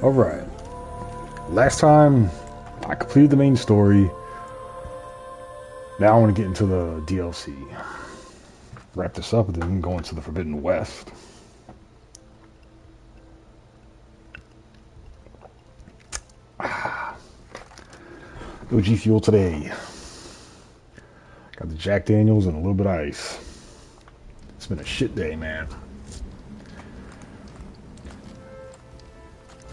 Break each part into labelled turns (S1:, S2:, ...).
S1: Alright. Last time, I completed the main story. Now I want to get into the DLC. Wrap this up and then go into the Forbidden West. OG Fuel today. Got the Jack Daniels and a little bit of ice. It's been a shit day, man.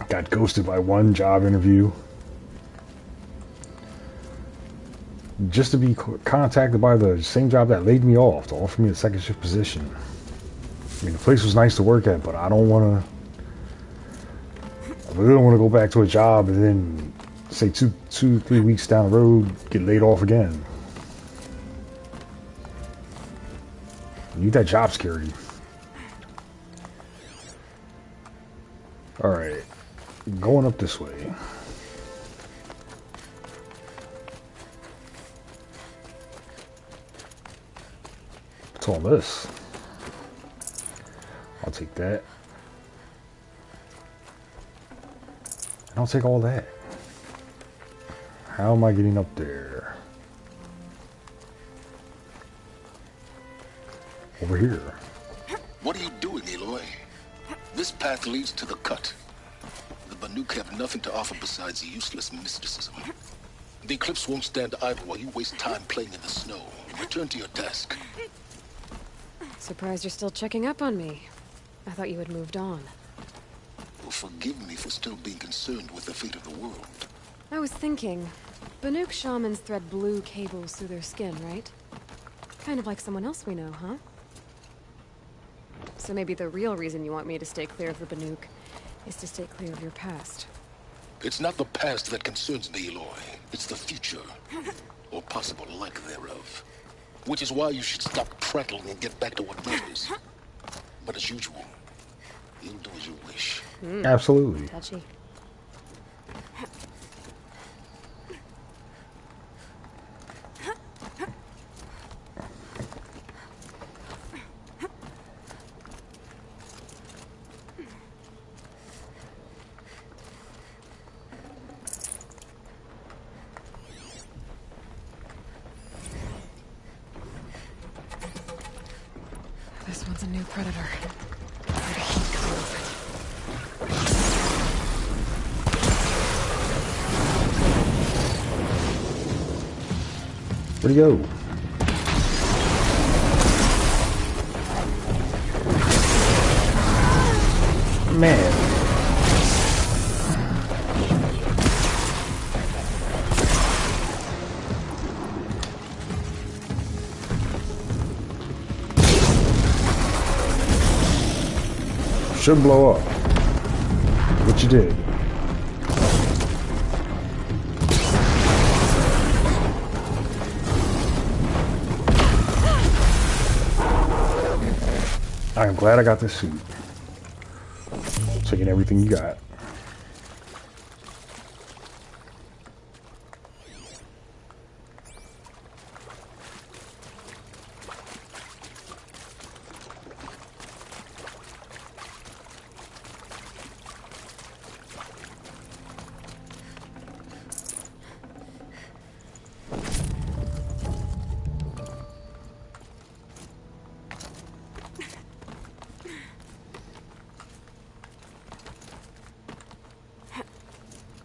S1: Got ghosted by one job interview. Just to be contacted by the same job that laid me off to offer me a second shift position. I mean, the place was nice to work at, but I don't want to. I really don't want to go back to a job and then, say, 3 weeks down the road, get laid off again. You need that job security. Alright. Going up this way. What's all this? I'll take that. And I'll take all that. How am I getting up there? Over here.
S2: What are you doing, Aloy? This path leads to the cut. The Banuk have nothing to offer besides useless mysticism. The Eclipse won't stand idle while you waste time playing in the snow. Return to your desk.
S3: Surprised you're still checking up on me. I thought you had moved on.
S2: Well, forgive me for still being concerned with the fate of the world.
S3: I was thinking, Banuk shamans thread blue cables through their skin, right? Kind of like someone else we know, huh? So maybe the real reason you want me to stay clear of the Banuk is to stay clear of your past.
S2: It's not the past that concerns me, Aloy. It's the future. Or possible lack thereof. Which is why you should stop prattling and get back to what matters. But as usual, you'll do as you wish.
S1: Absolutely.
S3: Touchy. This one's a new predator. Where did he come
S1: Where'd he go? Man. Should blow up. What you did. I am glad I got this suit. Taking everything you got.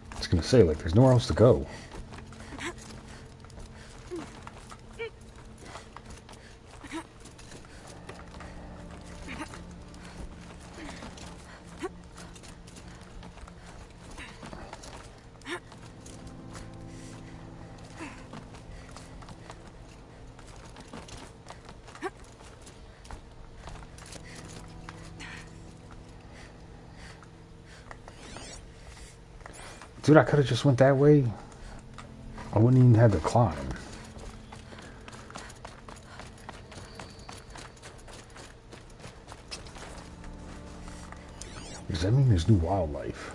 S1: I was gonna say, like, there's nowhere else to go. Dude, I could have just went that way. I wouldn't even have to climb. Does that mean there's new wildlife?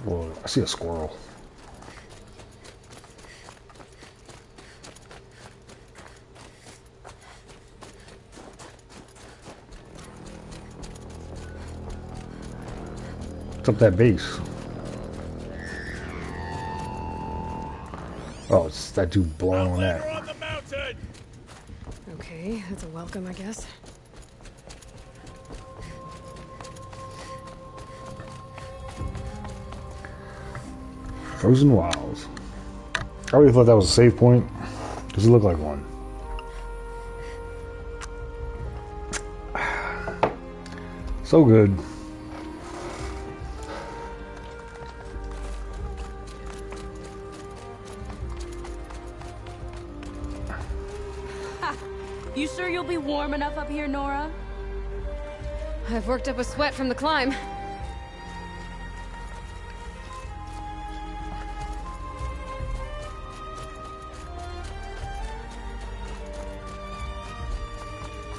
S1: Well, I see a squirrel. What's up that base? Oh, it's that dude blowing on that.
S4: On the mountain!
S3: Okay, that's a welcome, I guess.
S1: Frozen Wilds. I really thought that was a save point. Does it look like one? So good.
S5: You sure you'll be warm enough up here, Nora?
S3: I've worked up a sweat from the climb.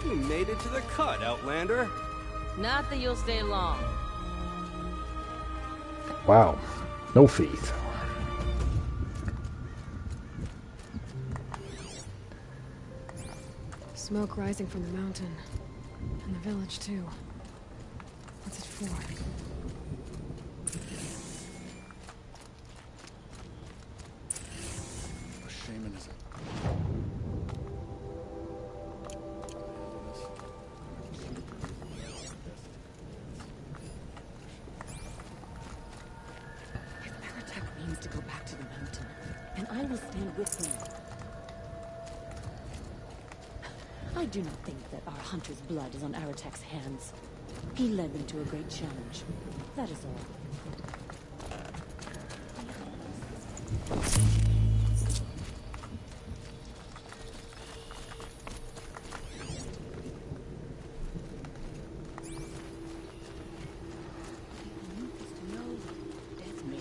S4: You made it to the cut, Outlander.
S5: Not that you'll stay long.
S1: Wow. No faith.
S3: Smoke rising from the mountain. And the village, too. What's it for?
S2: A shaman is
S5: If Aratek means to go back to the mountain, and I will stand with him. I do not think that our hunter's blood is on Aratek's hands. He led them to a great challenge. That is all.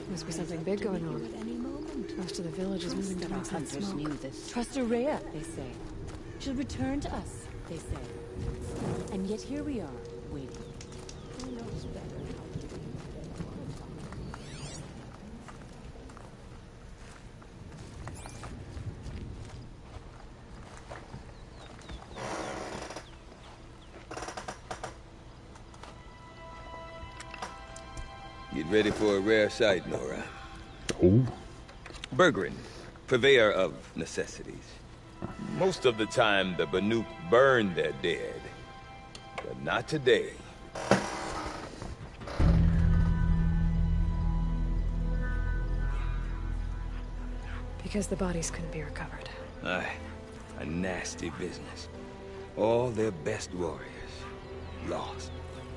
S3: Must be something big going on. Most of the village is moving
S5: Our
S3: towards that
S5: hunters
S3: smoke.
S5: knew this. Trust Araya, they say. She'll return to us, they say. And yet here we are, waiting. Who knows better how to do
S6: Get ready for a rare sight, Nora.
S1: Oh.
S6: Bergrin, purveyor of necessities. Most of the time, the Banuk burn their dead. But not today.
S3: Because the bodies couldn't be recovered.
S6: Aye, a nasty business. All their best warriors lost.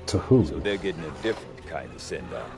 S1: To who?
S6: So they're getting a different kind of send-off.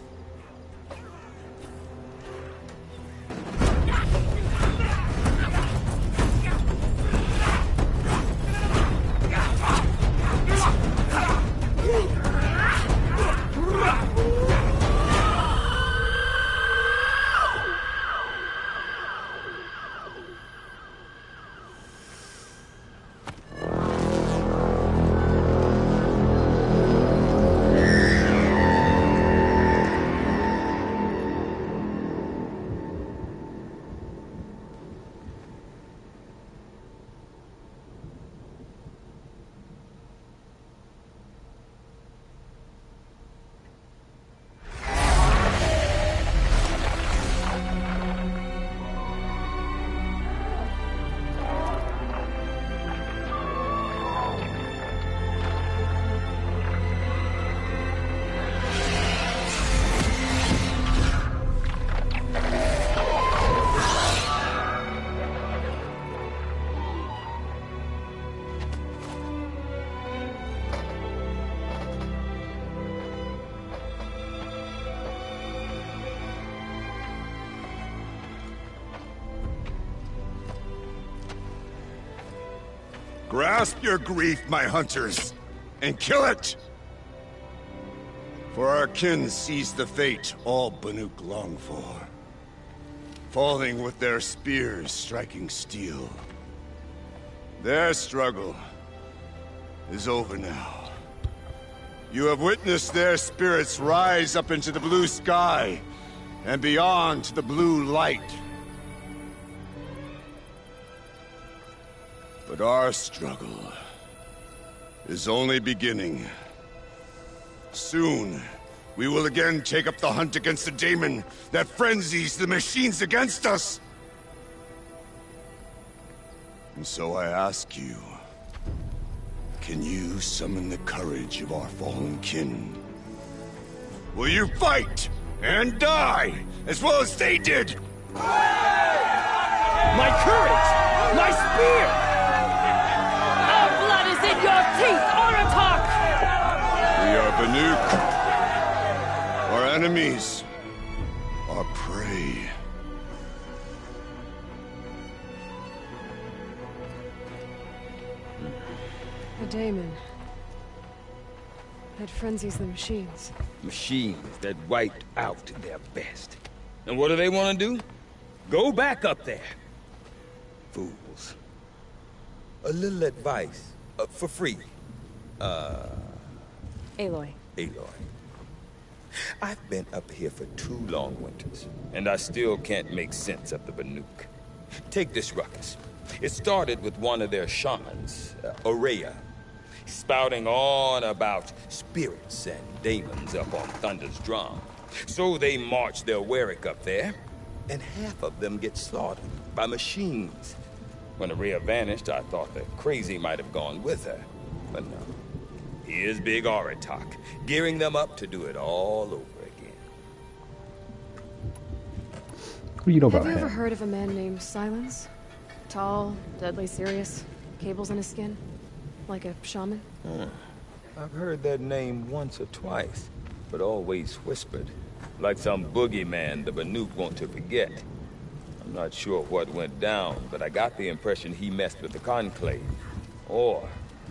S7: Grasp your grief, my hunters, and kill it! For our kin sees the fate all Banuk long for. Falling with their spears striking steel. Their struggle is over now. You have witnessed their spirits rise up into the blue sky, and beyond to the blue light. But our struggle is only beginning. Soon, we will again take up the hunt against the daemon that frenzies the machines against us. And so I ask you, can you summon the courage of our fallen kin? Will you fight and die as well as they did?
S4: My courage! My spear!
S5: Our blood is in your teeth, Aratak!
S7: We are Banuk. Our enemies are prey.
S3: A daemon. That frenzies the machines.
S6: Machines that wiped out their best. And what do they want to do? Go back up there. Fools. A little advice, for free.
S3: Aloy.
S6: Aloy. I've been up here for 2 long winters, and I still can't make sense of the Banuk. Take this ruckus. It started with one of their shamans, Ourea, spouting on about spirits and demons up on Thunder's drum. So they march their Warwick up there, and half of them get slaughtered by machines. When Ourea vanished, I thought the crazy might have gone with her, but no. Here's Big Aratak, gearing them up to do it all over again.
S1: What do you know about
S3: Have you
S1: him?
S3: ever heard of a man named Silence? Tall, deadly serious, cables in his skin, like a shaman?
S6: I've heard that name once or twice, but always whispered, like some boogeyman the Banuk want to forget. I'm not sure what went down, but I got the impression he messed with the Conclave, or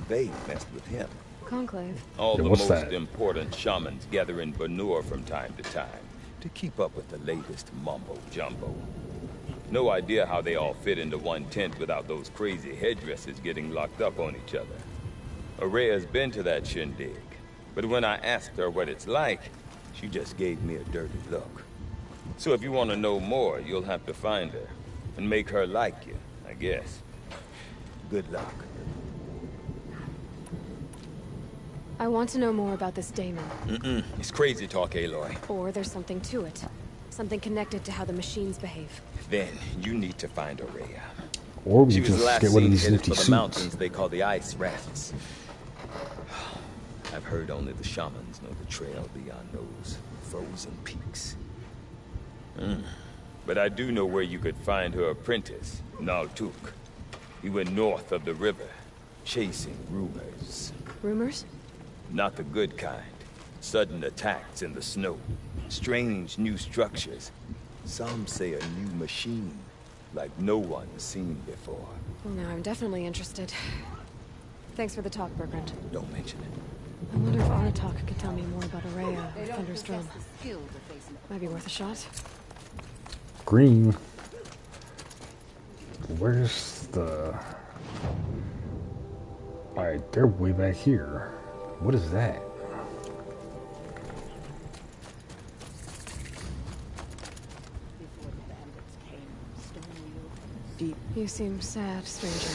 S6: they messed with him.
S3: Conclave.
S6: All
S1: Yeah,
S6: the
S1: what's
S6: most
S1: that?
S6: important shamans gather in Banur from time to time to keep up with the latest mumbo-jumbo. No idea how they all fit into one tent without those crazy headdresses getting locked up on each other. Ourea's been to that shindig, but when I asked her what it's like, she just gave me a dirty look. So if you want to know more, you'll have to find her and make her like you, I guess. Good luck.
S3: I want to know more about this daemon.
S6: It's crazy talk, Aloy.
S3: Or there's something to it. Something connected to how the machines behave.
S6: Then you need to find Ourea.
S1: Or we
S6: She
S1: can
S6: was
S1: just
S6: last
S1: get one of
S6: seen
S1: these
S6: headed
S1: nifty
S6: for the
S1: suits.
S6: mountains they call the Ice Rafts. I've heard only the shamans know the trail beyond those frozen peaks. But I do know where you could find her apprentice, Naltuk. He went north of the river, chasing rumors.
S3: Rumors?
S6: Not the good kind. Sudden attacks in the snow. Strange new structures. Some say a new machine, like no one's seen before.
S3: Well, now I'm definitely interested. Thanks for the talk, Bergrand.
S6: Don't mention it.
S3: I wonder if Aratak could tell me more about Ourea or Thunder's Drum. Might be worth a shot.
S1: Green. Where's the... Alright, they're way back here. What is that?
S8: Deep.
S3: You seem sad, stranger.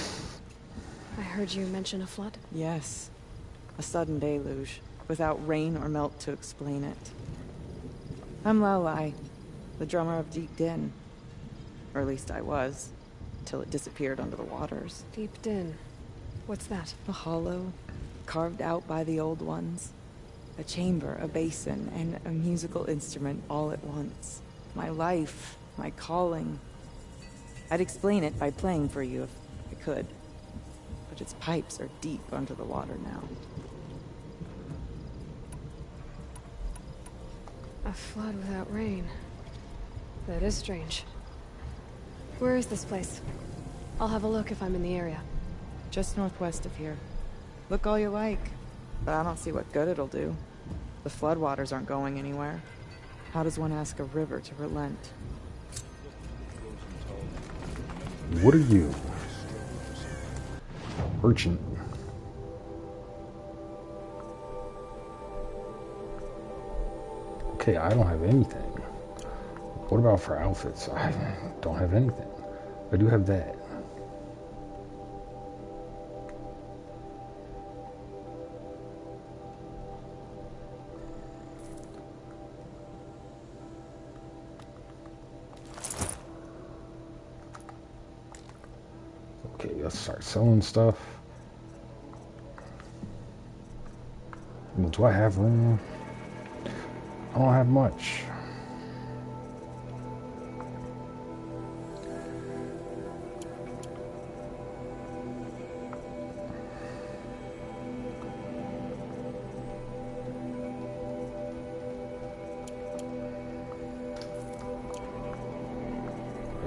S3: I heard you mention a flood.
S8: Yes. A sudden deluge, without rain or melt to explain it. I'm Lalai, the drummer of Deep Din. Or at least I was, till it disappeared under the waters.
S3: Deep Din. What's that?
S8: A hollow, carved out by the old ones. A chamber, a basin, and a musical instrument all at once. My life, my calling. I'd explain it by playing for you if I could. But its pipes are deep under the water now.
S3: A flood without rain. That is strange. Where is this place? I'll have a look if I'm in the area.
S8: Just northwest of here. Look all you like, but I don't see what good it'll do. The floodwaters aren't going anywhere. How does one ask a river to relent?
S1: What are you? Merchant. Okay, I don't have anything. What about for outfits? I don't have anything. I do have that. Okay, let's start selling stuff. Well, do I have room? I don't have much.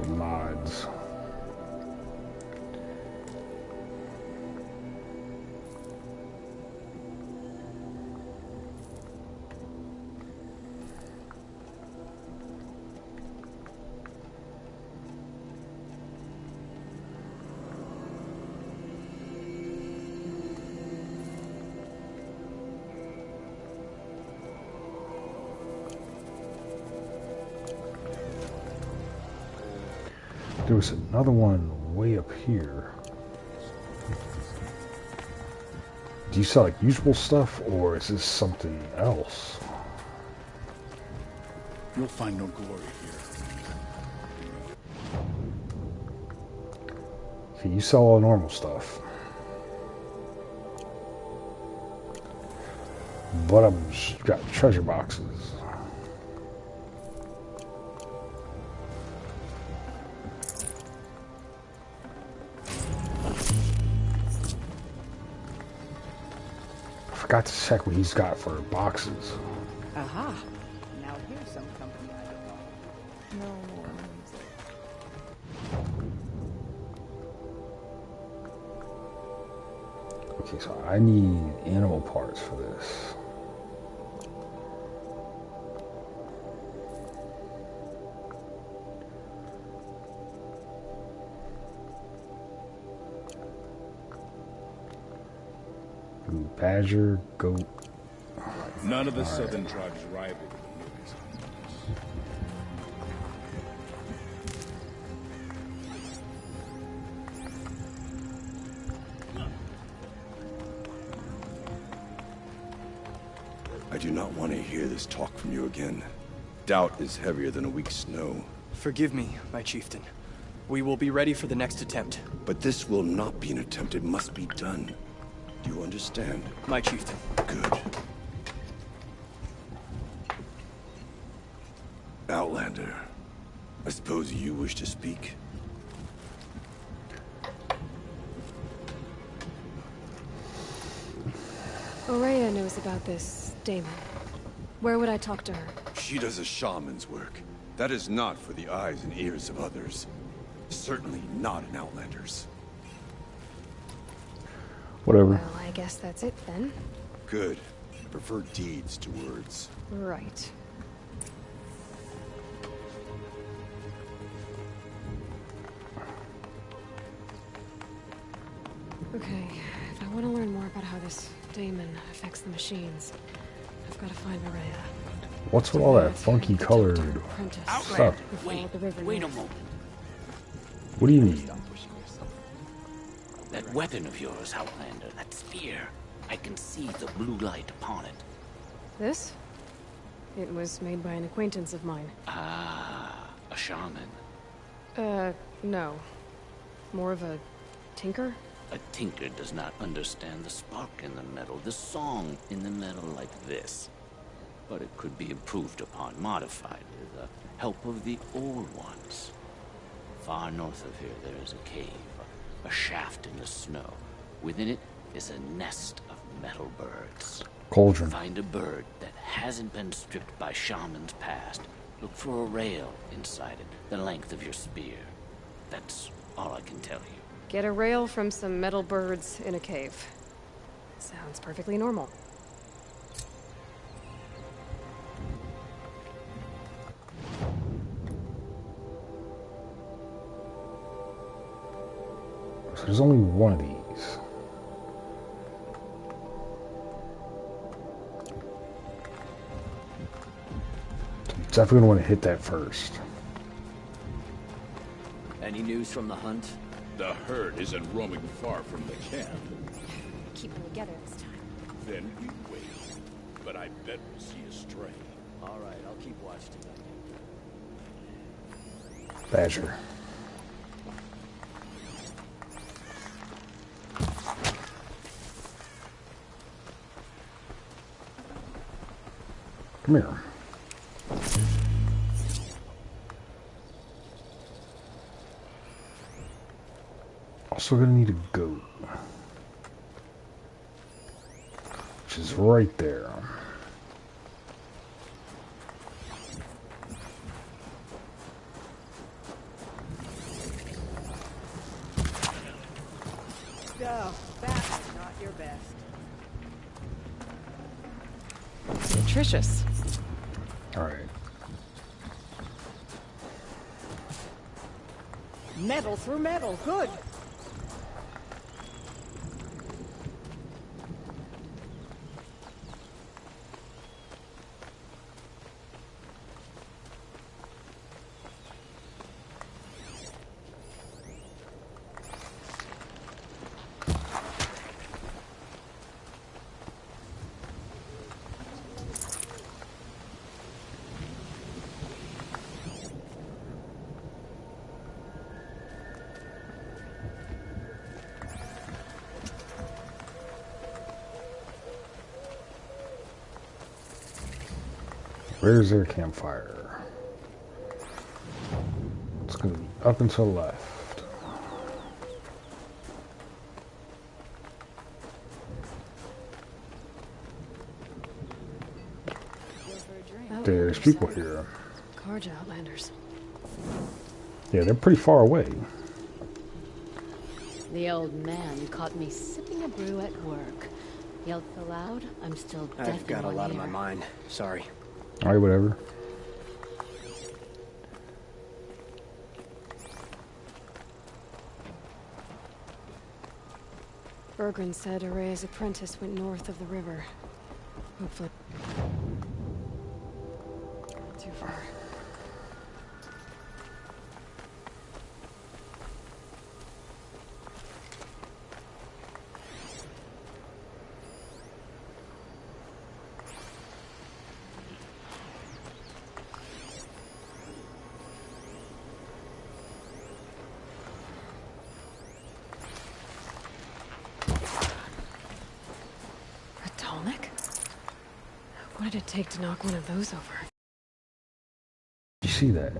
S1: Mods. There was another one way up here. Do you sell like usable stuff, or is this something else?
S9: You'll find no glory here.
S1: Okay, you sell all normal stuff. But I've got treasure boxes. Forgot to check what he's got for boxes.
S8: Aha! Now here's some company I don't know. No more music.
S1: Okay, so I need animal parts for this. Badger, goat.
S9: None of the southern tribes rival the Banukas.
S7: I do not want to hear this talk from you again. Doubt is heavier than a week's snow.
S10: Forgive me, my chieftain. We will be ready for the next attempt.
S7: But this will not be an attempt. It must be done. Do you understand?
S10: My chieftain.
S7: Good. Outlander, I suppose you wish to speak?
S3: Ourea knows about this Damon. Where would I talk to her?
S7: She does a shaman's work. That is not for the eyes and ears of others. Certainly not an Outlander's.
S1: Whatever.
S3: Well, I guess that's it then.
S7: Good. I prefer deeds to words.
S3: Right. Okay, if I want to learn more about how this Damon affects the machines, I've got to find Ourea.
S1: What's with all that funky colored stuff?
S4: Wait a moment.
S1: What do you mean?
S4: That weapon of yours, Outlander, that spear. I can see the blue light upon it.
S3: This? It was made by an acquaintance of mine.
S4: Ah, a shaman.
S3: No. More of a tinker?
S4: A tinker does not understand the spark in the metal, the song in the metal like this. But it could be improved upon, modified with the help of the old ones. Far north of here there is a cave, a shaft in the snow. Within it is a nest of metal birds.
S1: Cauldron.
S4: Find a bird that hasn't been stripped by shamans past. Look for a rail inside it, the length of your spear. That's all I can tell you.
S3: Get a rail from some metal birds in a cave. Sounds perfectly normal.
S1: So there's only one of these. I'm definitely gonna want to hit that first.
S10: Any news from the hunt?
S9: The herd isn't roaming far from the camp.
S5: Keep them together this time.
S9: Then we wait. But I bet we'll see a stray.
S10: All right, I'll keep watch tonight.
S1: Badger. come here. Also gonna need a goat. Which is right there.
S8: No, that's not your best.
S3: Nutritious.
S1: Alright.
S8: Metal through metal, good.
S1: Where's their campfire? It's gonna be up and to the left. There's people here.
S3: Carja Outlanders.
S1: Yeah, they're pretty far away.
S5: The old man caught me sipping a brew at work. Yelled so loud, I'm still deaf in
S10: I've got a
S5: one
S10: lot on
S5: ear.
S10: my mind. Sorry.
S1: Alright, whatever.
S3: Bergren said Araya's apprentice went north of the river. Hopefully. Not too far. What did it take to knock one of those over?
S1: You see that?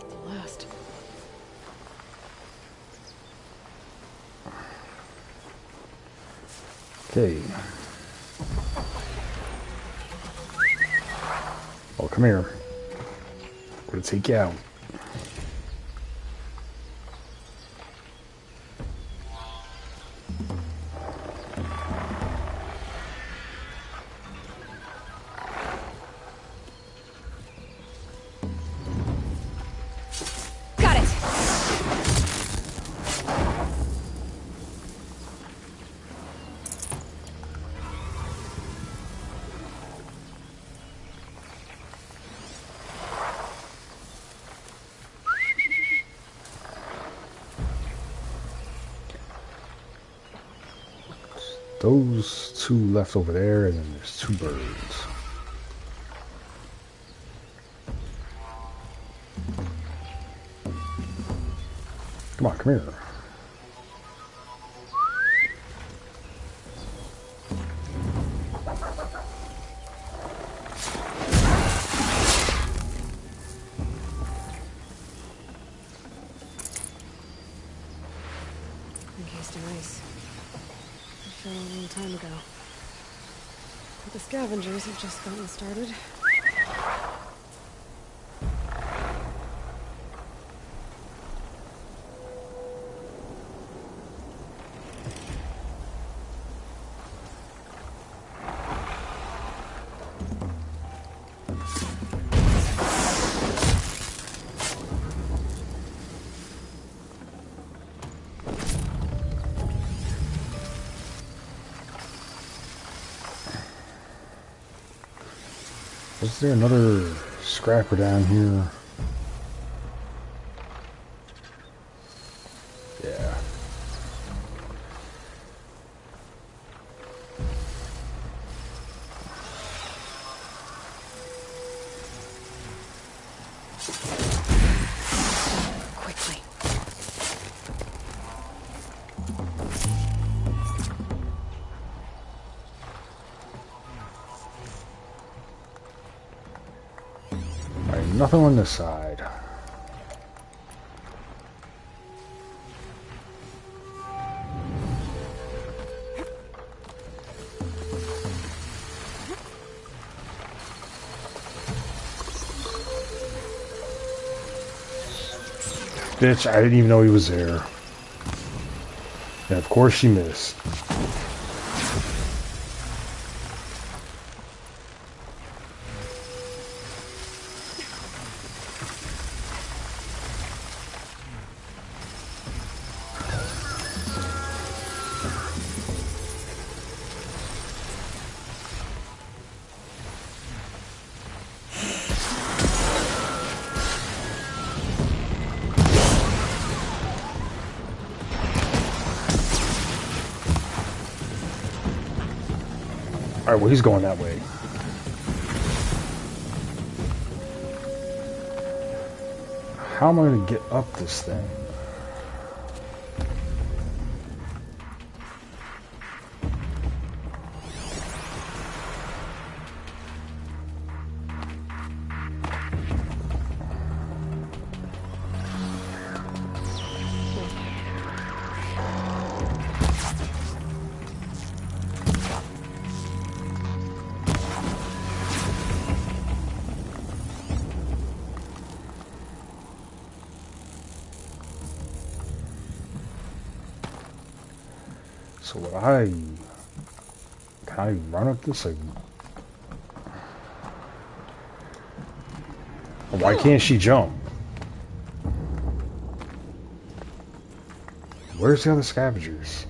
S3: The last.
S1: Okay. Oh, come here. I'm gonna take you out. Those two left over there, and then there's two birds. Come on, come here.
S3: Encased in ice. I fell a long time ago. But the scavengers have just gotten started.
S1: Is there another scrapper down here? Yeah.
S3: Quickly.
S1: Nothing on this side. Bitch, I didn't even know he was there. And of course she missed. Alright, well, he's going that way. How am I going to get up this thing? So can I run up this? Like, why can't she jump? Where's the other scavengers?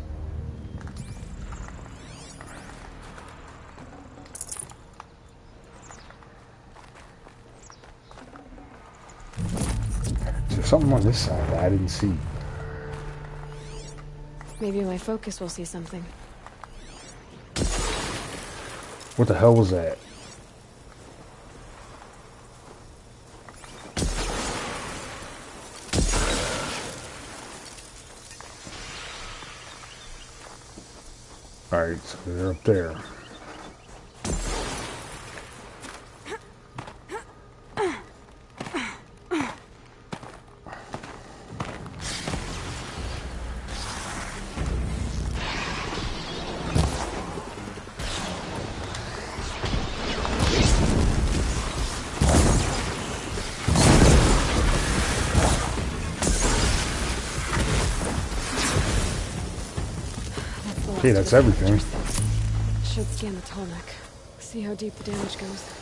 S1: There's something on this side that I didn't see.
S3: Maybe my focus will see something.
S1: What the hell was that? Alright, so they're up there. Okay, that's everything.
S3: Should scan the tall neck. See how deep the damage goes.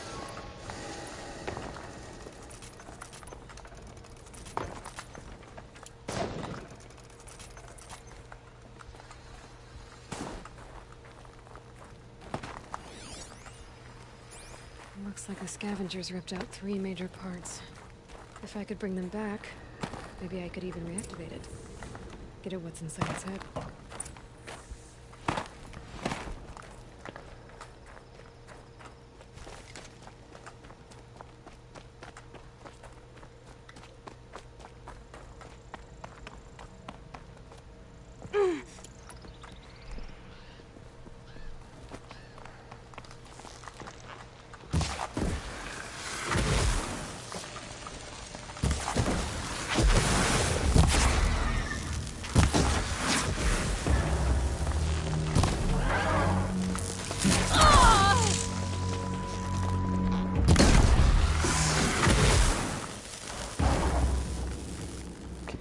S3: Looks like the scavengers ripped out 3 major parts. If I could bring them back, maybe I could even reactivate it. Get at what's inside its head.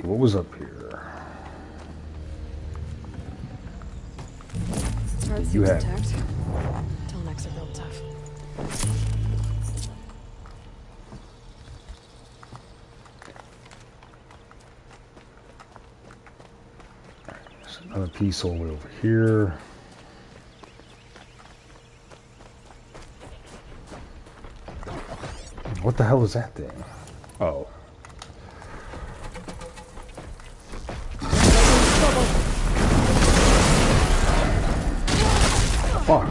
S3: What was up here? You have Tall necks are real tough.
S1: There's another piece all the way over here. What the hell is that thing? Oh. Fuck.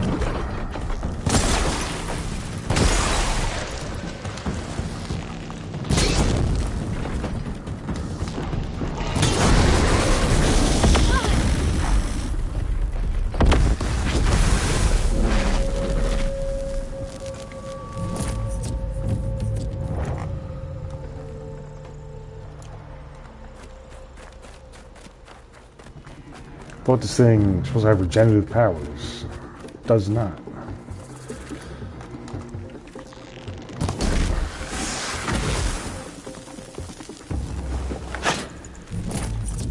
S1: thought this thing was supposed to have regenerative powers. It does not.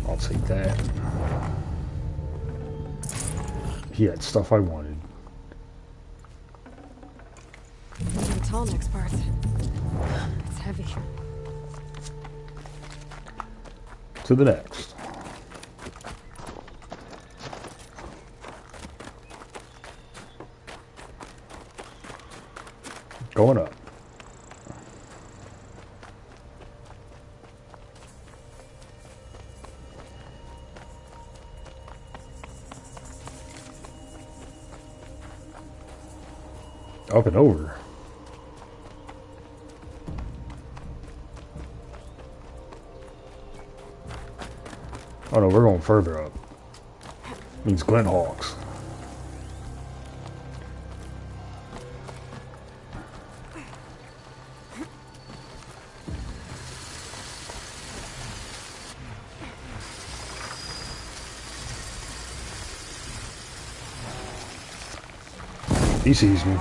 S1: I'll take that. He had stuff I wanted.
S3: These are the tall next parts. It's heavy.
S1: To the next. Going up. Up and over. Oh no, we're going further up. Means Glenhawks. He sees me.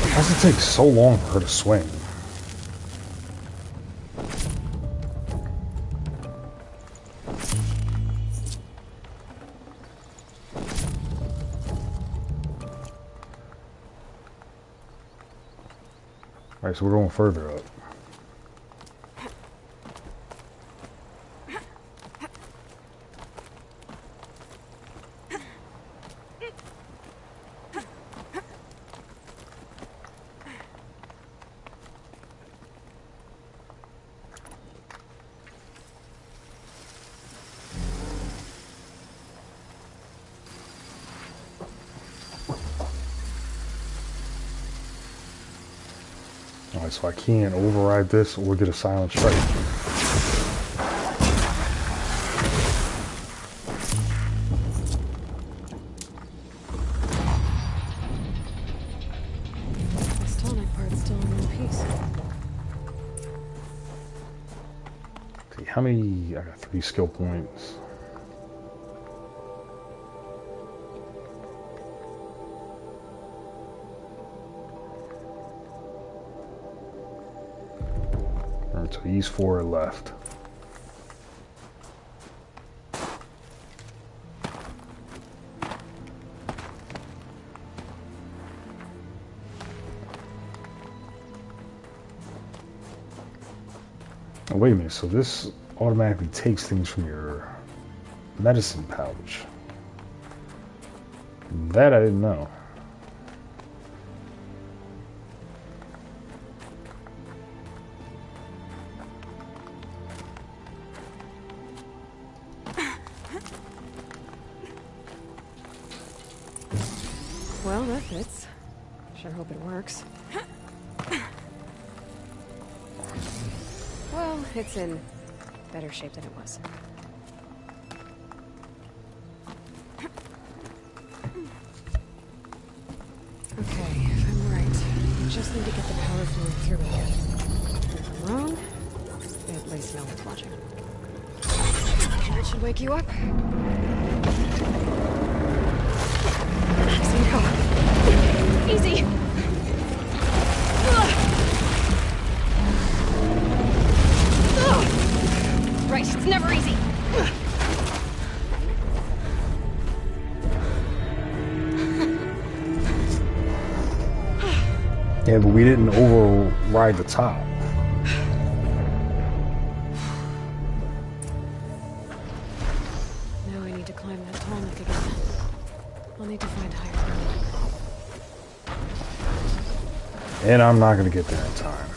S1: Why does it take so long for her to swing? Alright, so we're going further up. Alright, so I can't override this or get a silent strike.
S3: This tonic part's still in one piece.
S1: See, how many? I got 3 skill points. So these 4 are left. Oh, wait a minute, so this automatically takes things from your medicine pouch. That I didn't know.
S3: Well, that fits. Sure hope it works. Well, it's in better shape than it was. Okay, if I'm right, I just need to get the power flowing through again. If I'm wrong, at least no one's watching. That should wake you up. Easy. Right, it's never easy.
S1: Yeah, but we didn't override the top.
S3: Now I need to climb that tall neck again. I'll need to find higher ground.
S1: And I'm not going to get there in time.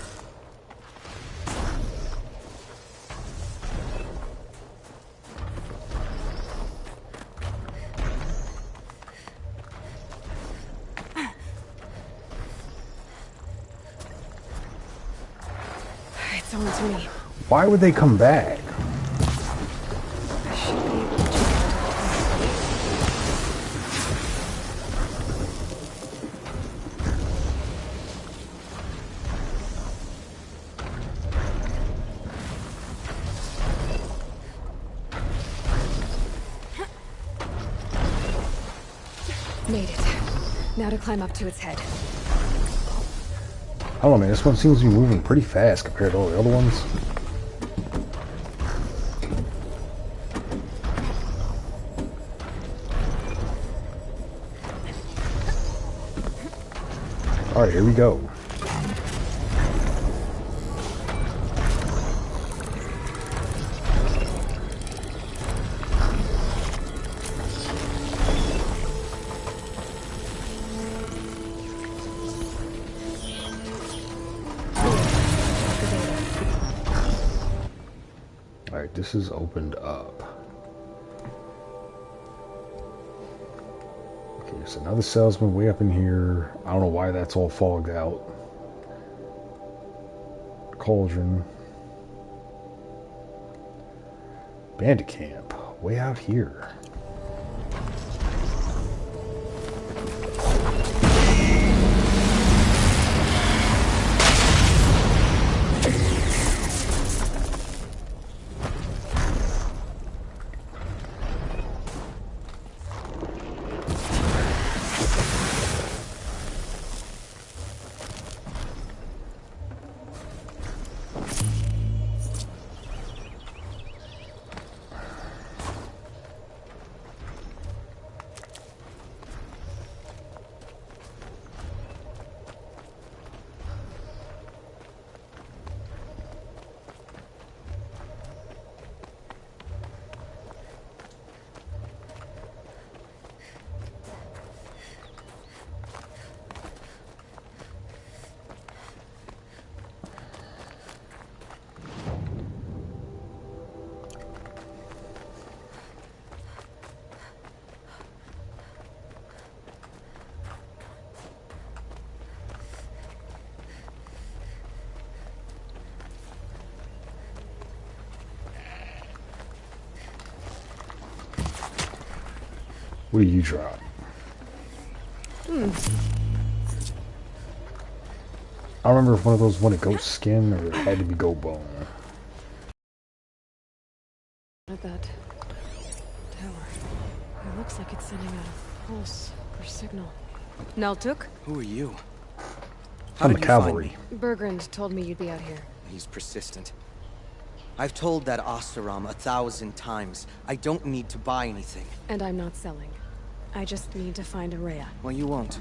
S3: It's on to me.
S1: Why would they come back?
S3: I should be able to check Now to climb up to its head.
S1: I don't know, man. This one seems to be moving pretty fast compared to all the other ones. Alright, here we go. Alright, this is opened up. Okay, there's another salesman way up in here. I don't know why that's all fogged out. Cauldron. Bandit camp. Way out here. What do you drop? I don't remember if one of those wanted goat skin or it had to be goat bone.
S3: At that tower. It looks like it's sending a pulse or signal. Naltuk?
S10: Who are you? How
S1: I'm the
S10: did you find
S1: cavalry.
S10: me?
S3: Bergrand told me you'd be out here.
S10: He's persistent. I've told that Oseram 1,000 times. I don't need to buy anything.
S3: And I'm not selling. I just need to find Araya.
S10: Well, you won't.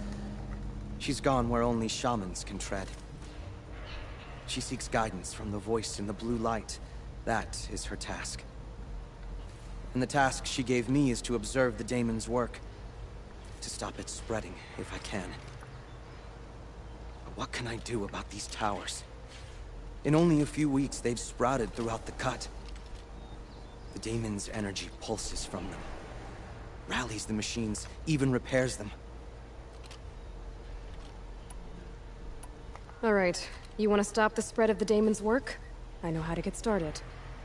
S10: She's gone where only shamans can tread. She seeks guidance from the voice in the blue light. That is her task. And the task she gave me is to observe the daemon's work. To stop it spreading, if I can. But what can I do about these towers? In only a few weeks, they've sprouted throughout the cut. The daemon's energy pulses from them. Rallies the machines, even repairs them.
S3: All right. You want to stop the spread of the daemon's work? I know how to get started.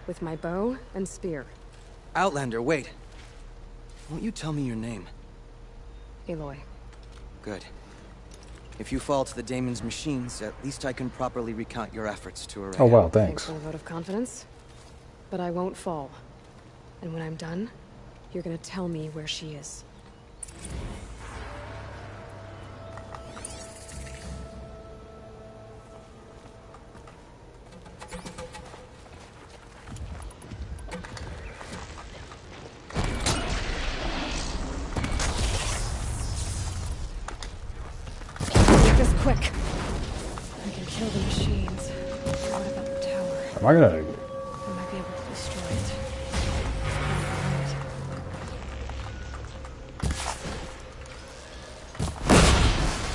S3: With my bow and spear.
S10: Outlander, wait. Won't you tell me your name?
S3: Aloy.
S10: Good. If you fall to the daemon's machines, at least I can properly recount your efforts to array.
S1: Oh wow, thanks.
S3: For a vote of confidence. But I won't fall. And when I'm done, you're gonna tell me where she is. Make this quick. I can kill the machines. What about the tower?
S1: Am I gonna...
S3: I might be able to destroy it.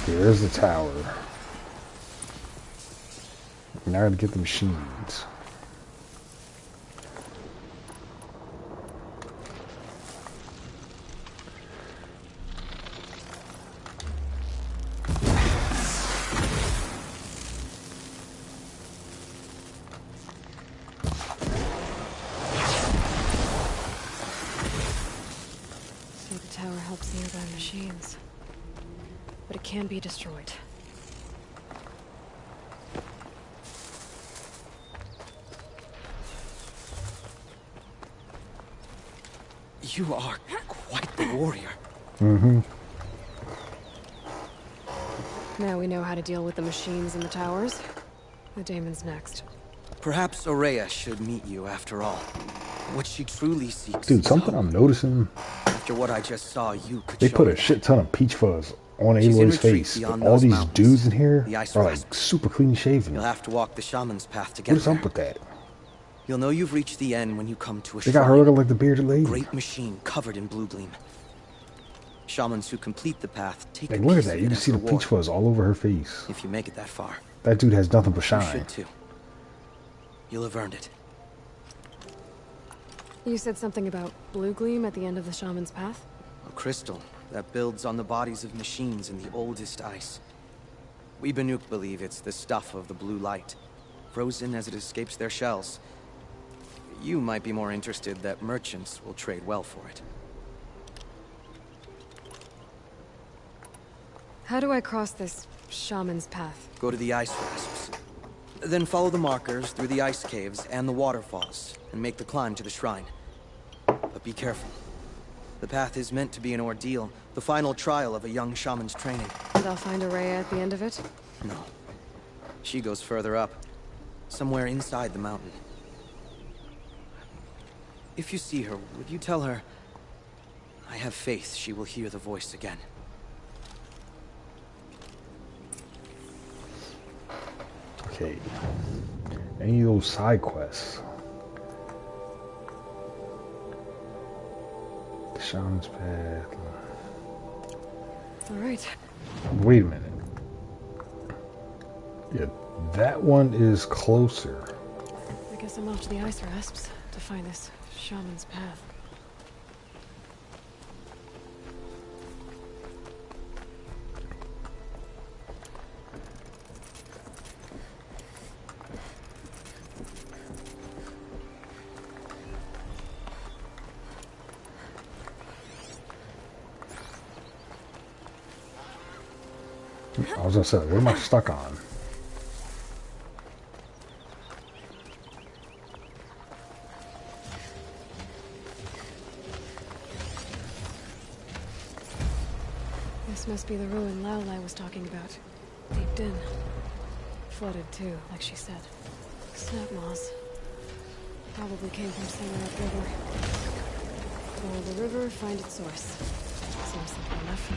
S1: Here's the tower. Now I gotta get the machines.
S3: So the tower helps nearby machines. But it can be destroyed.
S10: You are quite the warrior.
S1: Mm-hmm.
S3: Now we know how to deal with the machines in the towers. The daemon's next.
S10: Perhaps Ourea should meet you after all. What she truly seeks.
S1: Dude, something I'm noticing.
S10: After what I just saw, you could.
S1: They put a shit ton of peach fuzz on Aloy's face. But all these dudes in here are like super clean shaven.
S10: You'll have to walk the shaman's path to get
S1: What is up with that?
S10: You'll know you've reached the end when you come to a
S1: They got her looking like the bearded lady.
S10: Great machine covered in blue gleam. Shamans who complete the path take
S1: Like, look at that. You can see the peach fuzz all over her face.
S10: If you make it that far.
S1: That dude has nothing but
S10: You
S1: shine.
S10: should too. You'll have earned it.
S3: You said something about blue gleam at the end of the shaman's path?
S10: A crystal that builds on the bodies of machines in the oldest ice. We Banuk believe it's the stuff of the blue light, frozen as it escapes their shells. You might be more interested that merchants will trade well for it.
S3: How do I cross this shaman's path?
S10: Go to the ice rasps. Then follow the markers through the ice caves and the waterfalls, and make the climb to the shrine. But be careful. The path is meant to be an ordeal, the final trial of a young shaman's training.
S3: And I'll find Ourea at the end of it?
S10: No. She goes further up, somewhere inside the mountain. If you see her, would you tell her, I have faith she will hear the voice again.
S1: Okay. Any of those side quests? The Shaman's Path.
S3: Alright.
S1: Wait a minute. Yeah, that one is closer.
S3: I guess I'm off to the ice rasps to find this shaman's path.
S1: I was gonna say, what am I stuck on?
S3: This must be the ruin Laolai was talking about. Deep in. Flooded too, like she said. Snap moss. Probably came from somewhere upriver. Follow the river, find its source. Seems simple enough.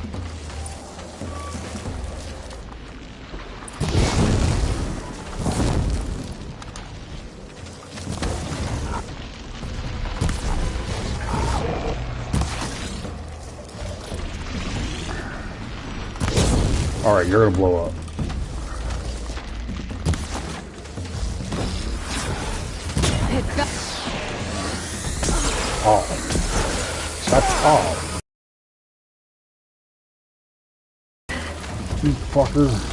S1: Alright, you're gonna blow up. Oh. Shut up. You fucker.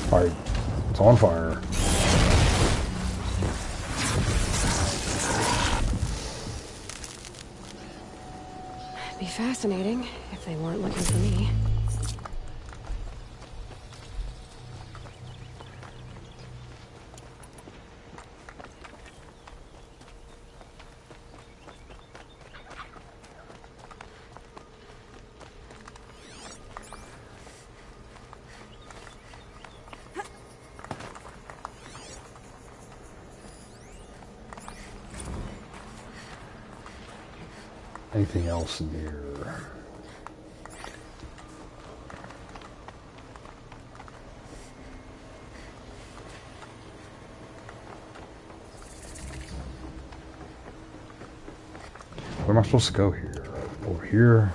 S1: Alright, it's on fire.
S3: It'd be fascinating if they weren't looking for me.
S1: Anything else in here? Where am I supposed to go here? Over here?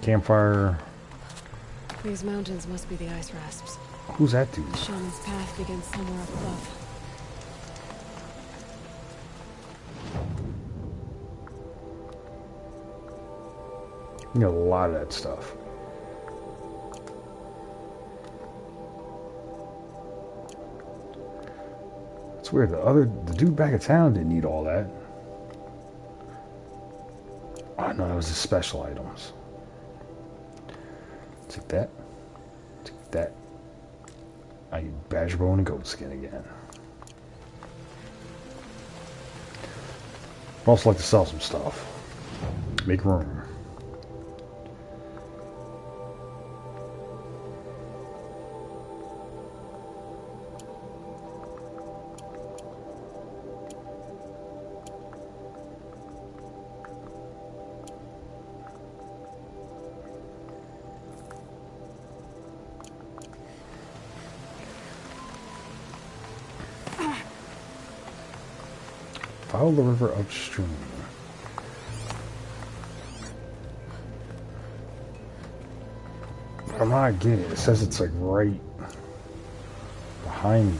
S1: Campfire.
S3: These mountains must be the ice rasps.
S1: Who's that dude?
S3: The shaman's path begins somewhere up above.
S1: You know, a lot of that stuff. It's weird. The dude back in town didn't need all that. Oh no, that was the special items. Take that. Take that. I need badger bone and goat skin again. I'd also like to sell some stuff. Make room. Follow the river upstream. I'm not getting it. It says it's like right behind you.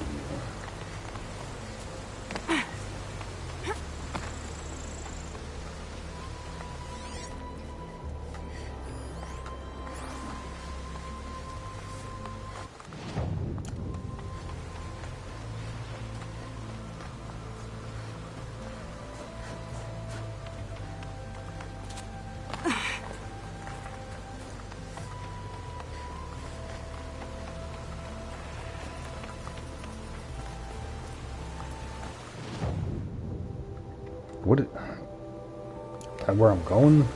S1: What? Is that where I'm going?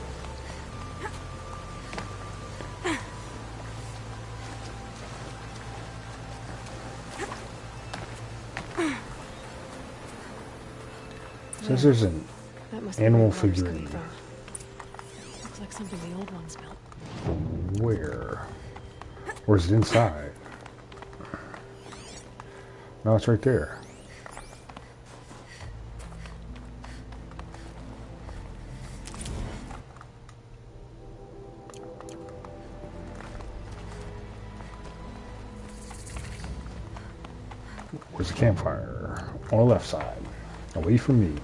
S1: Says there's an animal figurine.
S3: Looks like something the old ones built.
S1: Where? Or is it inside? No, it's right there. Where's the campfire? On the left side. Away from me.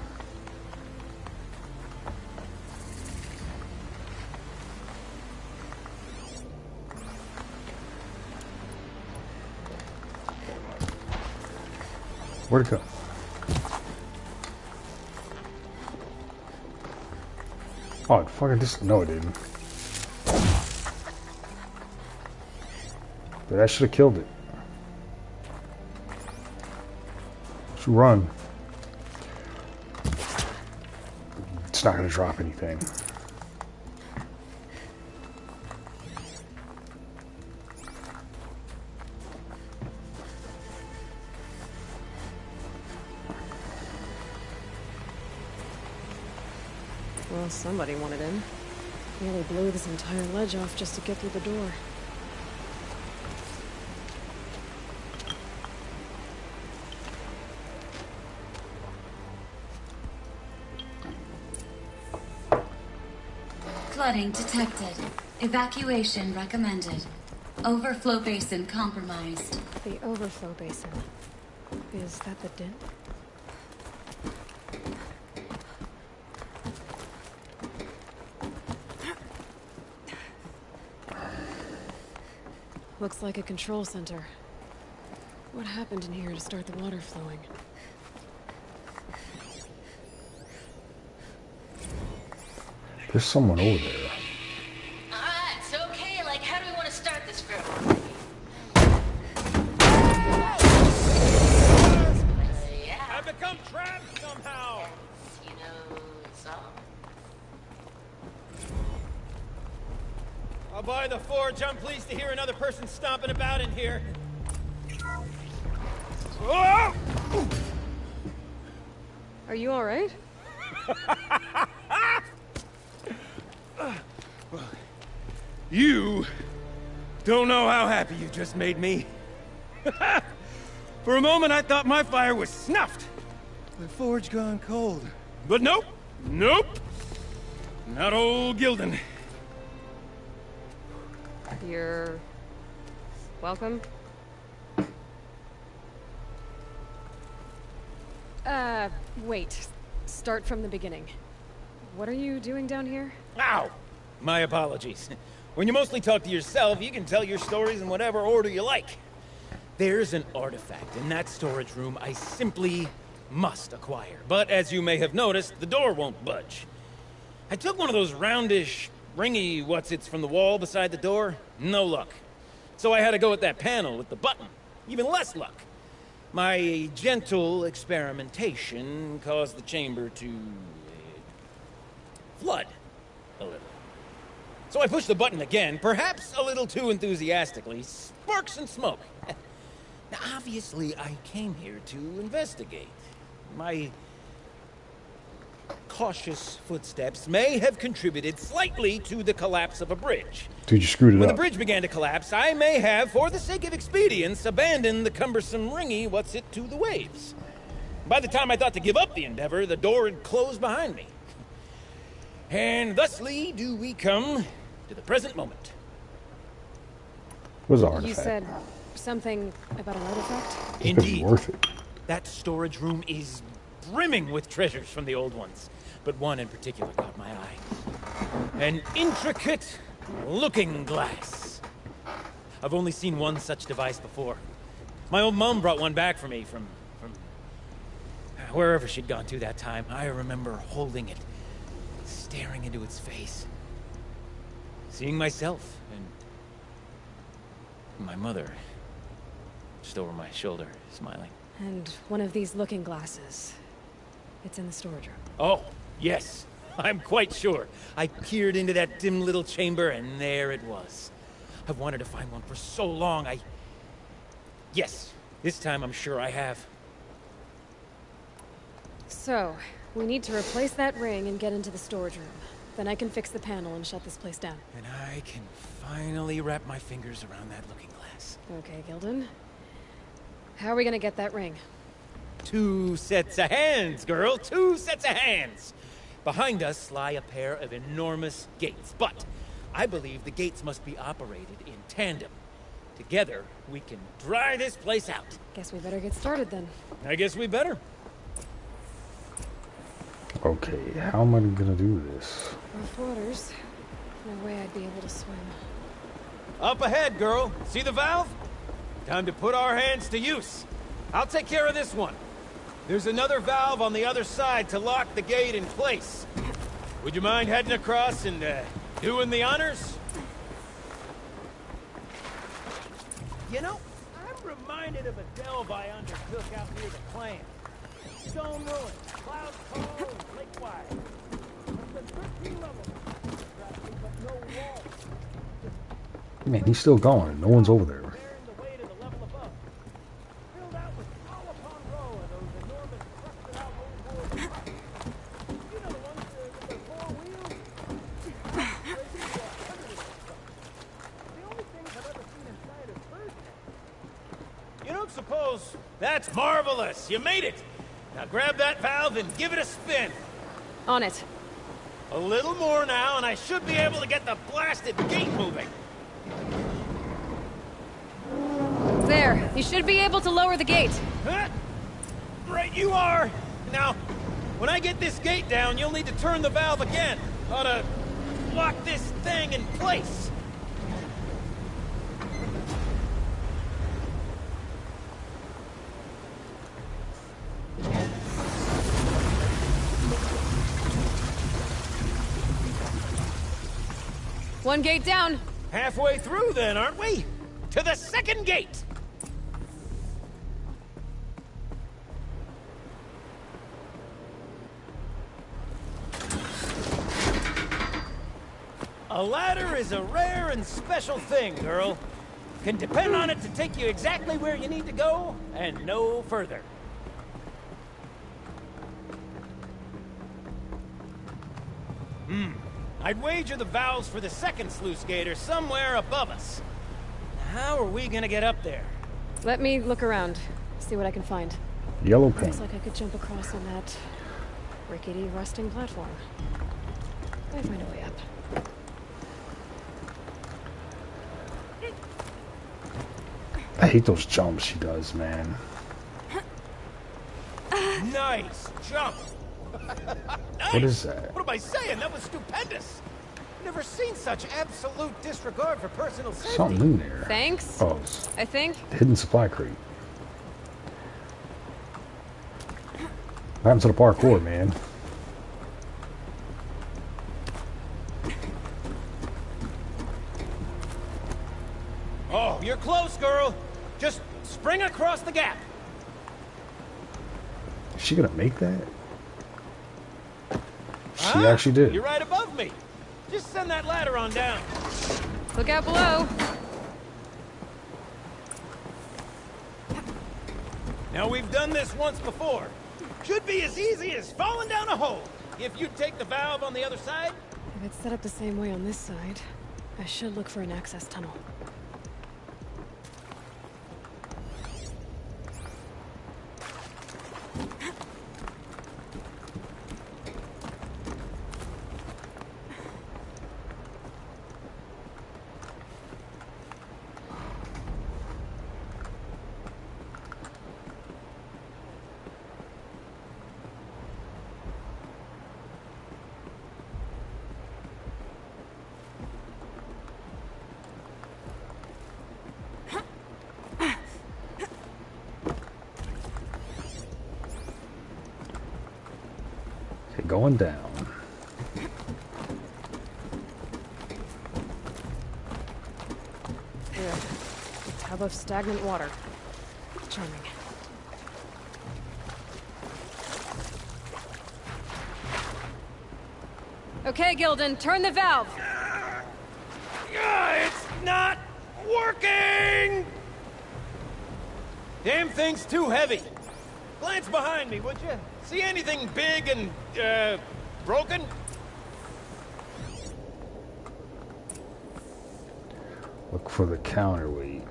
S1: Where'd it go? Oh, it fucking just... No, it didn't. But I should have killed it. Should run. It's not going to drop anything.
S3: Well, somebody wanted in. Nearly blew this entire ledge off just to get through the door.
S11: Flooding detected. Evacuation recommended. Overflow basin compromised.
S3: The overflow basin. Is that the dent? Looks like a control center. What happened in here to start the water flowing?
S1: There's someone over there.
S11: Alright, so okay, like how do we want to start this group?
S12: I've become trapped somehow!
S11: You know, so?
S12: I'll buy the forge. I'm pleased to hear another person stomping about in here. Oh!
S3: Are you alright?
S12: You don't know how happy you just made me. For a moment, I thought my fire was snuffed. The forge gone cold. But nope. Nope. Not old Gildan.
S3: You're Welcome. Wait. Start from the beginning. What are you doing down here?
S12: Ow! My apologies. When you mostly talk to yourself, you can tell your stories in whatever order you like. There's an artifact in that storage room I simply must acquire. But as you may have noticed, the door won't budge. I took one of those roundish, ringy what's-its from the wall beside the door. No luck. So I had to go with that panel with the button. Even less luck. My gentle experimentation caused the chamber to flood a little. So I pushed the button again, perhaps a little too enthusiastically. Sparks and smoke. Now, obviously, I came here to investigate. My cautious footsteps may have contributed slightly to the collapse of a bridge.
S1: Dude, you screwed it
S12: When
S1: up.
S12: the bridge began to collapse, I may have, for the sake of expedience, abandoned the cumbersome ringy what's-it to the waves. By the time I thought to give up the endeavor, the door had closed behind me. And thusly do we come to the present moment.
S1: What's the artifact?
S3: You said something about an artifact?
S12: Indeed.
S1: Worth it.
S12: That storage room is brimming with treasures from the old ones, but one in particular caught my eye. An intricate looking glass. I've only seen one such device before. My old mom brought one back for me from wherever she'd gone to that time. I remember holding it, staring into its face, seeing myself and my mother just over my shoulder, smiling.
S3: And one of these looking glasses. It's in the storage room.
S12: Oh, yes. I'm quite sure. I peered into that dim little chamber, and there it was. I've wanted to find one for so long, Yes, this time I'm sure I have.
S3: So, we need to replace that ring and get into the storage room. Then I can fix the panel and shut this place down.
S12: And I can finally wrap my fingers around that looking glass.
S3: Okay, Gildan. How are we gonna get that ring?
S12: 2 sets of hands, girl. 2 sets of hands. Behind us lie a pair of enormous gates, but I believe the gates must be operated in tandem. Together, we can dry this place out.
S3: Guess we better get started then.
S12: I guess we better.
S1: Okay, how am I gonna do this?
S3: Rough waters. No way I'd be able to swim.
S12: Up ahead, girl. See the valve? Time to put our hands to use. I'll take care of this one. There's another valve on the other side to lock the gate in place. Would you mind heading across and doing the honors? You know, I'm reminded of a delve I undertook out near the clan. Stone ruins, Cloud Cove, and Lake Wide. It's a 13 level, but no walls.
S1: Man, he's still going. No one's over there.
S12: You don't suppose that's marvelous? You made it! Now grab that valve and give it a spin.
S3: On it.
S12: A little more now, and I should be able to get the blasted gate moving.
S3: There. You should be able to lower the gate.
S12: Huh? Right you are. Now, when I get this gate down, you'll need to turn the valve again. Ought to lock this thing in place.
S3: One gate down.
S12: Halfway through then, aren't we? To the second gate! A ladder is a rare and special thing, girl. Can depend on it to take you exactly where you need to go, and no further. I'd wager the valves for the second sluice gate are somewhere above us. How are we gonna get up there?
S3: Let me look around. See what I can find.
S1: Yellow paint.
S3: Looks like I could jump across on that rickety, rusting platform. I'll find a way up.
S1: I hate those jumps she does, man.
S12: Nice jump. Nice.
S1: What is that?
S12: What am I saying? That was stupendous. Never seen such absolute disregard for personal safety.
S1: Something in there.
S3: Thanks.
S1: Oh, it's
S3: I think.
S1: the hidden supply crate. What happened to the parkour, man?
S12: Oh, you're close, girl. Just spring across the gap.
S1: Is she gonna make that? She actually did.
S12: You're right above me. Just send that ladder on down.
S3: Look out below.
S12: Now, we've done this once before. Should be as easy as falling down a hole. If you take the valve on the other side.
S3: If it's set up the same way on this side, I should look for an access tunnel.
S1: Okay, going down.
S3: Here, a tub of stagnant water. Charming. Okay, Gildan, turn the valve.
S12: It's not working! Damn thing's too heavy. Glance behind me, would you? See anything big and, broken?
S1: Look for the counterweight.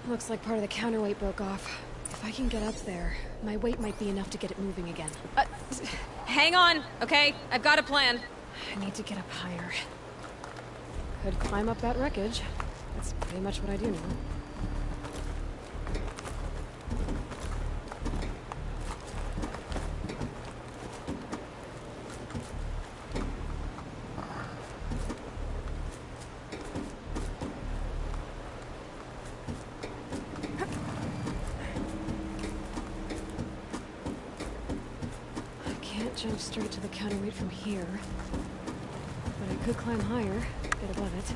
S3: Looks like part of the counterweight broke off. If I can get up there, my weight might be enough to get it moving again.
S13: Hang on, okay? I've got a plan.
S3: I need to get up higher. Could climb up that wreckage. That's pretty much what I do now. Jump straight to the counterweight from here. But I could climb higher, get above it.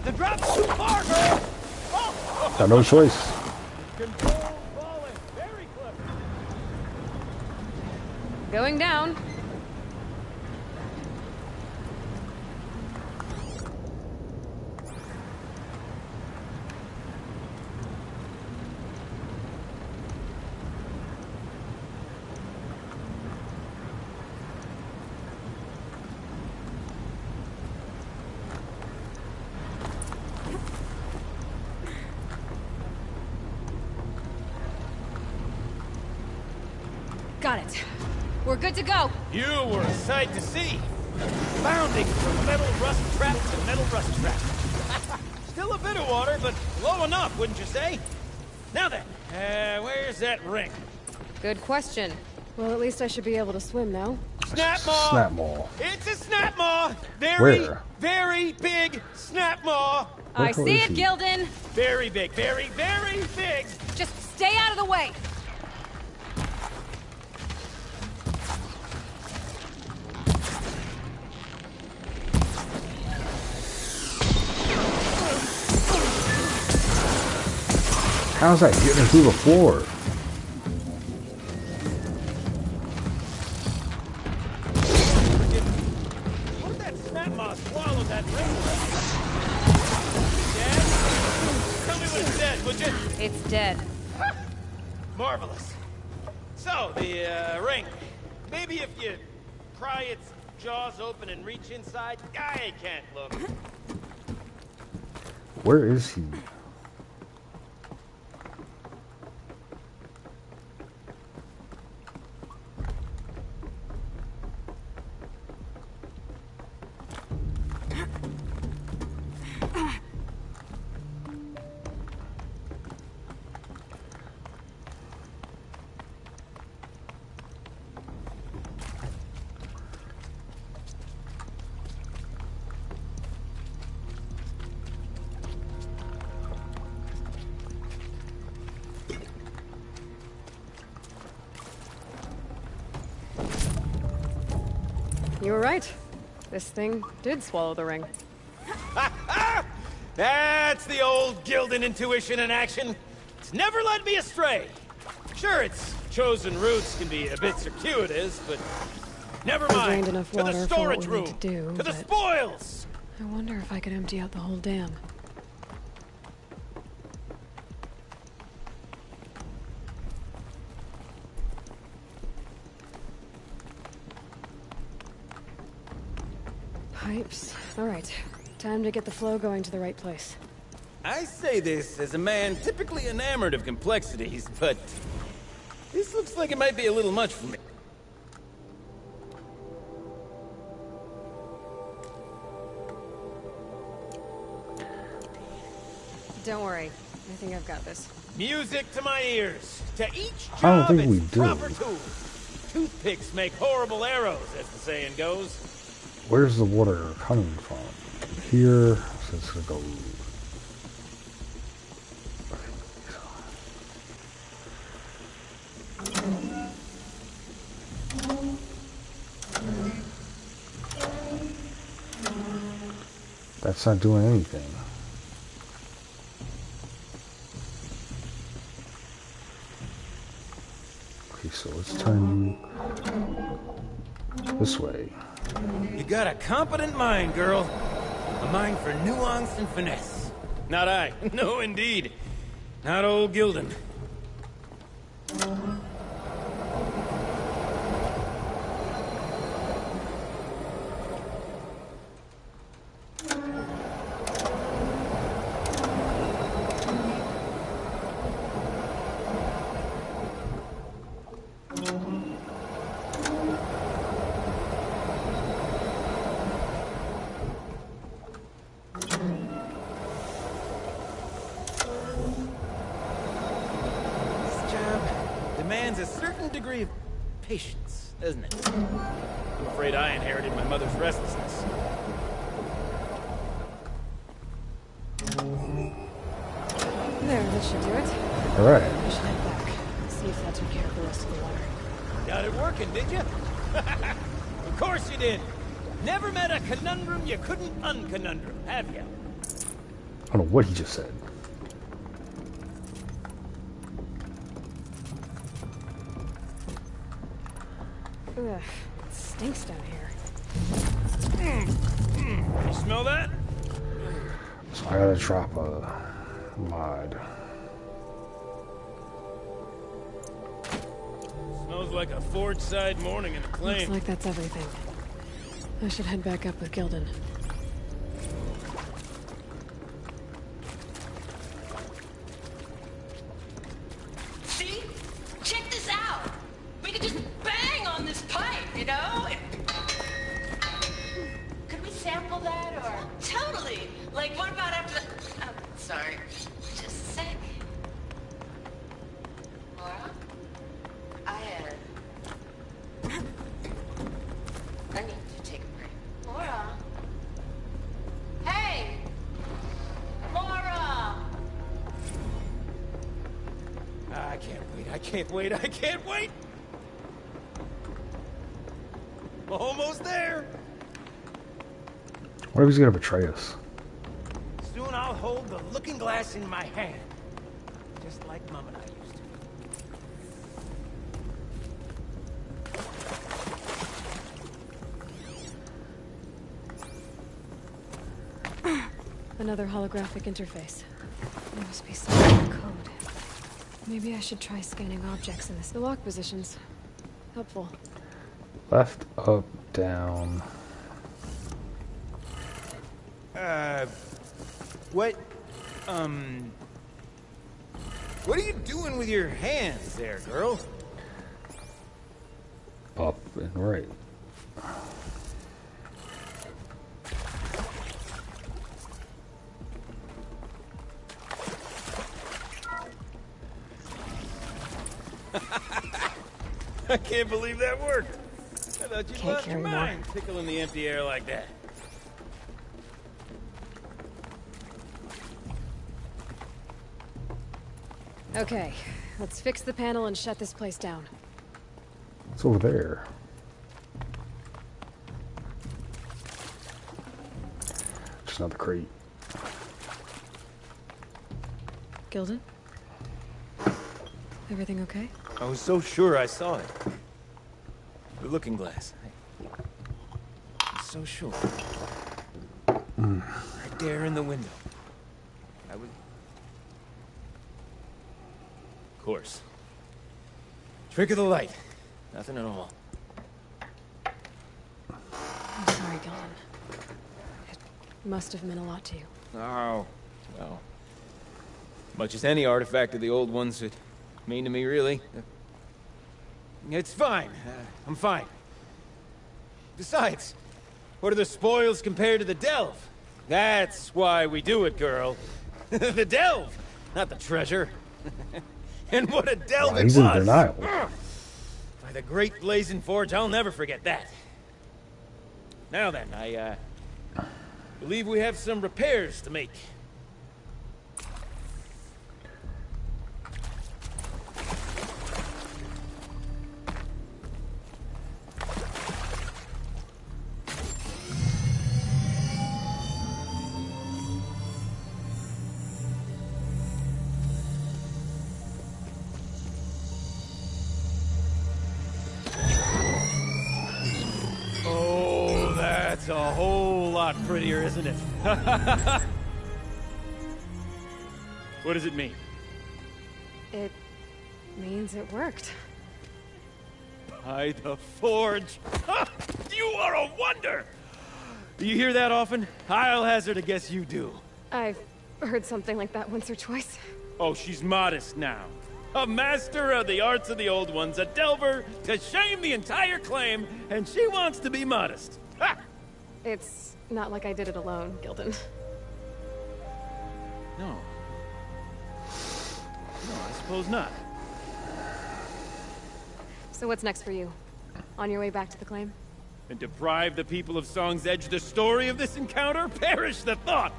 S12: The drop's too far, girl! Oh.
S1: Got no choice.
S12: Control falling. Very clever.
S3: Going down.
S13: Got it. We're good to go.
S12: You were a sight to see. Bounding from metal rust trap to metal rust trap. Still a bit of water, but low enough, wouldn't you say? Now then, where's that ring?
S3: Good question. Well, at least I should be able to swim now.
S12: Snap maw!
S1: Snap maw.
S12: It's a snap maw! Very,
S1: Where?
S12: very big snap maw!
S13: I see it, Gildan.
S12: Very big, very, very big!
S13: Just stay out of the way.
S1: How's that getting through the floor?
S12: What if that snap maw swallowed that ring? Dad? Tell me what it said, would you?
S13: It's dead.
S12: Marvelous. So, the ring. Maybe if you pry its jaws open and reach inside, I can't look.
S1: Where is he?
S3: You were right. This thing did swallow the ring.
S12: That's the old Gildan intuition in action. It's never led me astray. Sure, its chosen routes can be a bit circuitous, but never
S3: I
S12: mind.
S3: drained enough
S12: To the
S3: water for
S12: storage
S3: what we
S12: room.
S3: need to do,
S12: To the
S3: but
S12: spoils.
S3: I wonder if I could empty out the whole dam. Pipes. All right. Time to get the flow going to the right place.
S12: I say this as a man typically enamored of complexities, but this looks like it might be a little much for me.
S3: Don't worry. I think I've got this.
S12: Music to my ears. To each
S1: I don't
S12: job
S1: think we
S12: its
S1: do.
S12: proper tool. Toothpicks make horrible arrows, as the saying goes.
S1: Where's the water coming from? Here. So it's gonna go. That's not doing anything. Okay, so let's turn you this way.
S12: You got a competent mind, girl. A mind for nuance and finesse. Not I. No, indeed. Not old Gildan. Demands a certain degree of patience, doesn't it? I'm afraid I inherited my mother's restlessness.
S3: There, that should do it.
S1: All right.
S3: I should head back. See if that took care of the rest of the water.
S12: Got it working, did you? Of course you did. Never met a conundrum you couldn't unconundrum, have you?
S1: I don't know what he just said.
S3: Ugh, it stinks down here.
S12: You smell that?
S1: So I gotta drop a mod.
S12: Smells like a forge-side morning in a plane.
S3: Looks like that's everything. I should head back up with Gildan.
S11: See? Check this out. We could just bang on this pipe, you know? Could we sample that or? Totally. Like, what about after the? Oh, sorry. Just a sec. Laura? I need to take a break. Laura? Hey! Laura!
S12: I can't wait, I can't wait, I can't wait! Almost there!
S1: What if he's gonna betray us?
S12: Soon I'll hold the looking glass in my hand. Just like Mom and I used to.
S3: Another holographic interface. There must be some code. Maybe I should try scanning objects in this. The lock positions. Helpful.
S1: Left, up, down.
S12: What are you doing with your hands there, girl?
S1: Up and right.
S12: I can't believe that worked. I thought you
S3: Can't
S12: lost your
S3: carry more.
S12: mind tickling the empty air like that.
S3: Okay, let's fix the panel and shut this place down.
S1: It's over there. Just another crate.
S3: Gilden? Everything okay?
S12: I was so sure I saw it. The looking glass. I'm so sure. Right there in the window. I was... Of course. Trick of the light. Nothing at all.
S3: I'm sorry, Gilden. It must have meant a lot to you.
S12: Oh, well. Much as any artifact of the old ones would mean to me, really. It's fine. I'm fine. Besides, what are the spoils compared to the delve? That's why we do it, girl. The delve, not the treasure. And what a delve
S1: Wow,
S12: it
S1: he's
S12: was!
S1: in denial.
S12: By the great Blazing Forge, I'll never forget that. Now then, I believe we have some repairs to make. Oh, that's a whole lot prettier, isn't it? What does it mean?
S3: It means it worked.
S12: By the Forge. You are a wonder! Do you hear that often? I'll hazard a guess you do.
S3: I've heard something like that once or twice.
S12: Oh, she's modest now. A master of the arts of the old ones, a delver to shame the entire claim, and she wants to be modest. Ha!
S3: It's not like I did it alone, Gilden.
S12: No. No, I suppose not.
S3: So what's next for you? On your way back to the claim?
S12: And deprive the people of Song's Edge the story of this encounter? Perish the thought!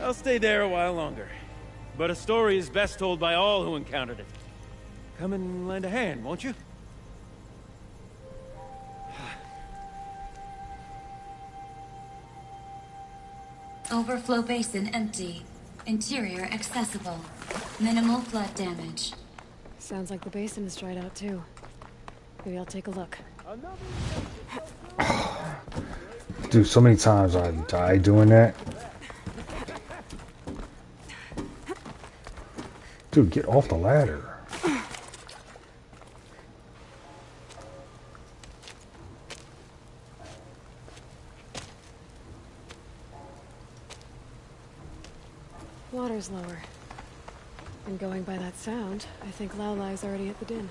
S12: I'll stay there a while longer. But a story is best told by all who encountered it. Come and lend a hand, won't you?
S14: Overflow basin empty. Interior accessible. Minimal flood damage.
S3: Sounds like the basin is dried out too. Maybe I'll take a look.
S1: Dude, so many times I died doing that. Dude, get off the ladder.
S3: Water's lower. And going by that sound, I think Laolai's already at the din.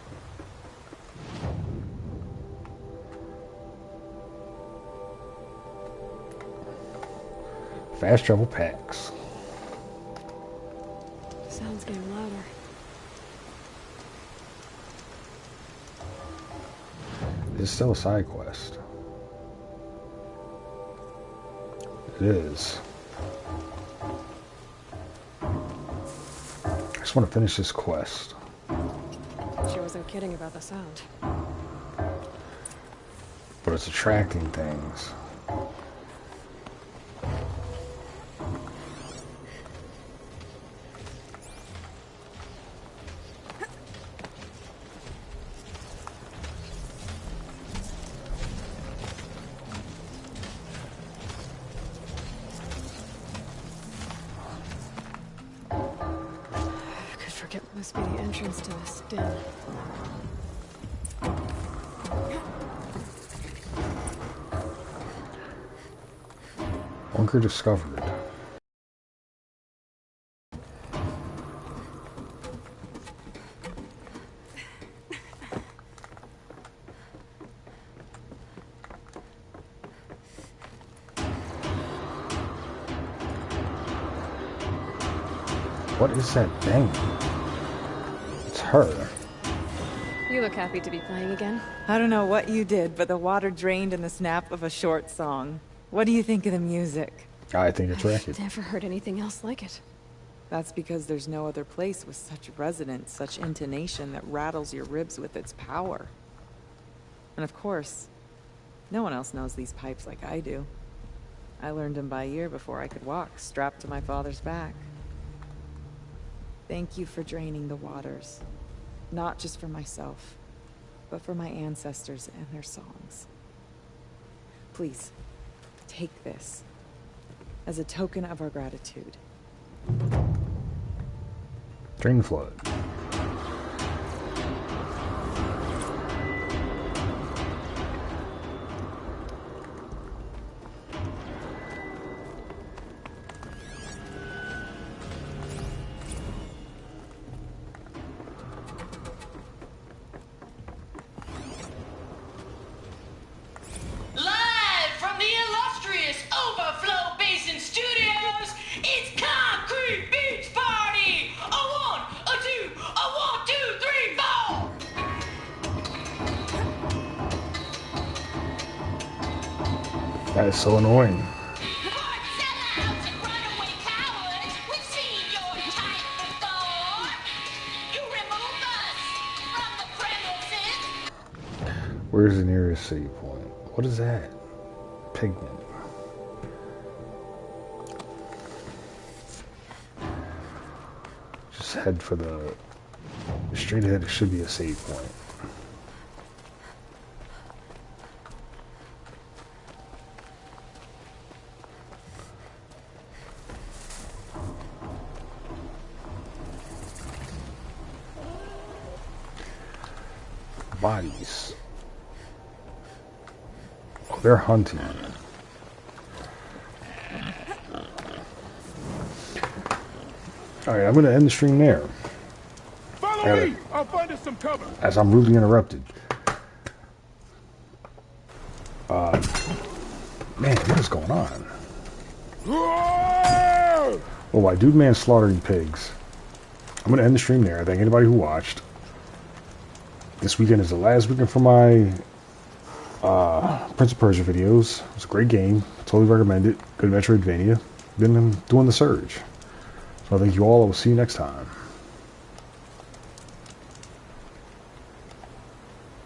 S1: Fast travel packs.
S3: Sound's getting louder.
S1: It's still a side quest. It is. I just want to finish this quest.
S3: She wasn't kidding about the sound.
S1: But it's attracting things.
S3: must be the entrance to this den.
S1: Bunker discovered. What is that thing? It's her.
S3: You look happy to be playing again.
S8: I don't know what you did, but the water drained in the snap of a short song. What do you think of the music?
S1: I think it's racket.
S3: I've never heard anything else like it.
S8: That's because there's no other place with such resonance, such intonation that rattles your ribs with its power. And of course, no one else knows these pipes like I do. I learned them by ear before I could walk, strapped to my father's back. Thank you for draining the waters. Not just for myself, but for my ancestors and their songs. Please, take this as a token of our gratitude.
S1: Drain flood. That is so annoying. Where's the nearest save point? What is that? Pigment. Just head for the straight ahead. It should be a save point. Bodies. Oh, they're hunting. Alright, I'm gonna end the stream there.
S9: Follow me! I'll find us some cover.
S1: As I'm rudely interrupted. Man, what is going on? Oh, why Dude Man slaughtering pigs. I'm gonna end the stream there. I thank anybody who watched. This weekend is the last weekend for my Prince of Persia videos. It's a great game. Totally recommend it. Good Metroidvania. Been doing the Surge. So thank you all. I will see you next time.